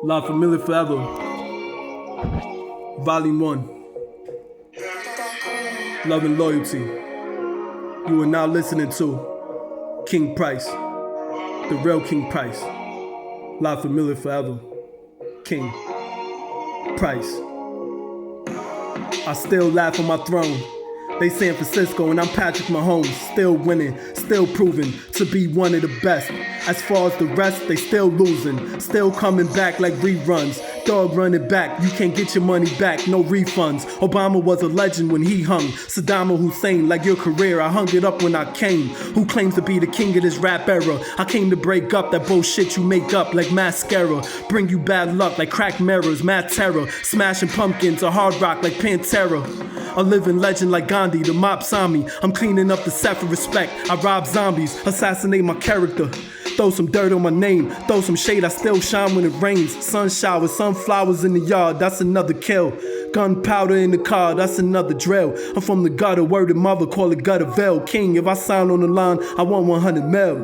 La Familia Forever, Volume 1, Love and Loyalty. You are now listening to King Price, the real King Price. La Familia Forever, King Price. I still laugh on my throne. They San Francisco and I'm Patrick Mahomes, still winning, still proving to be one of the best. As far as the rest, they still losing, still coming back like reruns. Dog running back, you can't get your money back, no refunds. Obama was a legend when he hung. Saddam Hussein, like your career, I hung it up when I came. Who claims to be the king of this rap era? I came to break up that bullshit you make up like mascara. Bring you bad luck like cracked mirrors, mad terror. Smashing pumpkins or hard rock like Pantera. A living legend like Gandhi, the mob saw me. I'm cleaning up the set for respect. I rob zombies, assassinate my character. Throw some dirt on my name, throw some shade, I still shine when it rains. Sun showers, sunflowers in the yard, that's another kill. Gunpowder in the car, that's another drill. I'm from the gutter, word of mother, call it Gutterville. King, if I sign on the line, I want 100 mil.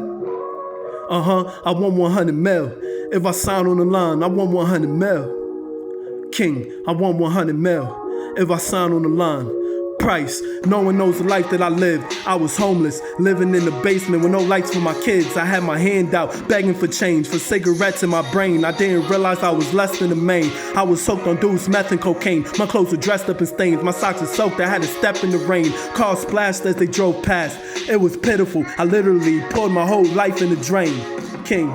I want 100 mil. If I sign on the line, I want 100 mil. King, I want 100 mil. If I sign on the line. Price, no one knows the life that I lived. I was homeless, living in the basement with no lights for my kids. I had my hand out, begging for change, for cigarettes in my brain. I didn't realize I was less than the main. I was soaked on deuce, meth and cocaine. My clothes were dressed up in stains, my socks were soaked. I had to step in the rain. Cars splashed as they drove past. It was pitiful, I literally poured my whole life in the drain. King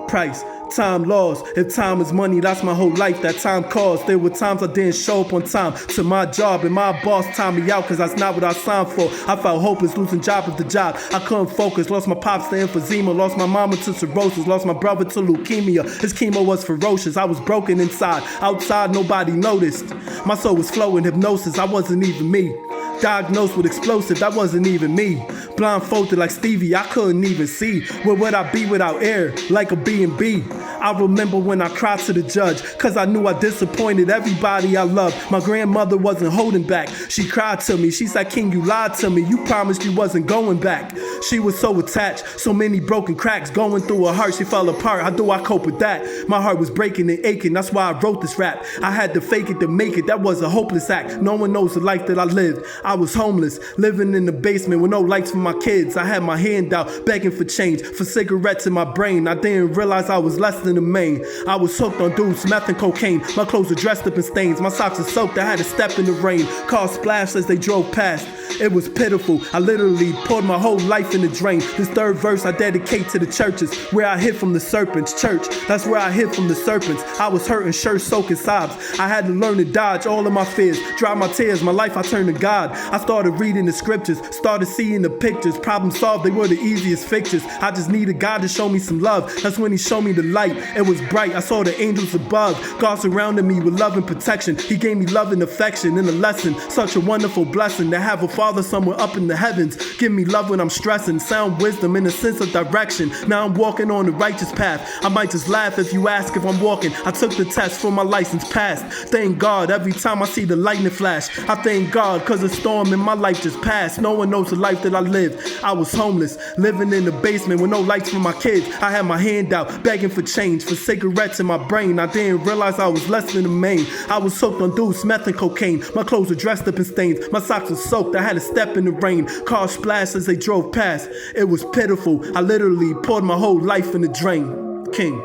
Price. Time lost. If time is money, that's my whole life that time cost. There were times I didn't show up on time to my job, and my boss timed me out cause that's not what I signed for. I felt hopeless, losing job after job. I couldn't focus, lost my pops to emphysema, lost my mama to cirrhosis, lost my brother to leukemia. His chemo was ferocious, I was broken inside. Outside, nobody noticed. My soul was flowing hypnosis, I wasn't even me. Diagnosed with explosive, that wasn't even me. Blindfolded like Stevie, I couldn't even see. Where would I be without air, like a B&B? I remember when I cried to the judge, cause I knew I disappointed everybody I loved. My grandmother wasn't holding back. She cried to me, she said, King, you lied to me. You promised you wasn't going back. She was so attached, so many broken cracks going through her heart, she fell apart. How do I cope with that? My heart was breaking and aching, that's why I wrote this rap. I had to fake it to make it, that was a hopeless act. No one knows the life that I lived. I was homeless, living in the basement with no lights for my kids. I had my hand out, begging for change, for cigarettes in my brain. I didn't realize I was less than the main. I was hooked on deuce, meth and cocaine. My clothes were dressed up in stains. My socks were soaked, I had to step in the rain. Cars splashed as they drove past. It was pitiful, I literally poured my whole life in the drain. This third verse I dedicate to the churches, where I hid from the serpents. Church, that's where I hid from the serpents. I was hurting, shirt soaking sobs. I had to learn to dodge all of my fears, dry my tears, my life I turned to God. I started reading the scriptures, started seeing the pictures. Problem solved, they were the easiest fixtures. I just needed God to show me some love. That's when he showed me the light. It was bright, I saw the angels above. God surrounded me with love and protection. He gave me love and affection and a lesson. Such a wonderful blessing to have a father somewhere up in the heavens. Give me love when I'm stressing, sound wisdom and a sense of direction. Now I'm walking on the righteous path. I might just laugh if you ask if I'm walking. I took the test for my license passed. Thank God every time I see the lightning flash. I thank God cause the storm in my life just passed. No one knows the life that I lived. I was homeless, living in the basement with no lights for my kids. I had my hand out, begging for change, for cigarettes in my brain. I didn't realize I was less than the main. I was soaked on deuce, meth and cocaine. My clothes were dressed up in stains. My socks were soaked, I had to step in the rain. Cars splashed as they drove past. It was pitiful, I literally poured my whole life in the drain. King.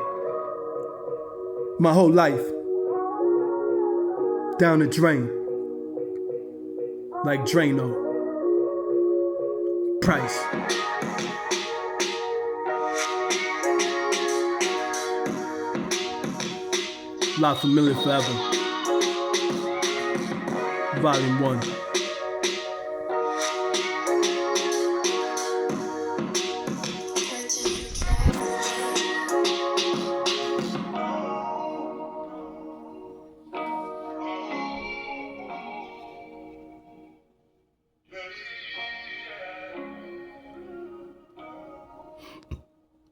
My whole life. Down the drain. Like Drano. Price. La Familia Forever, Volume 1.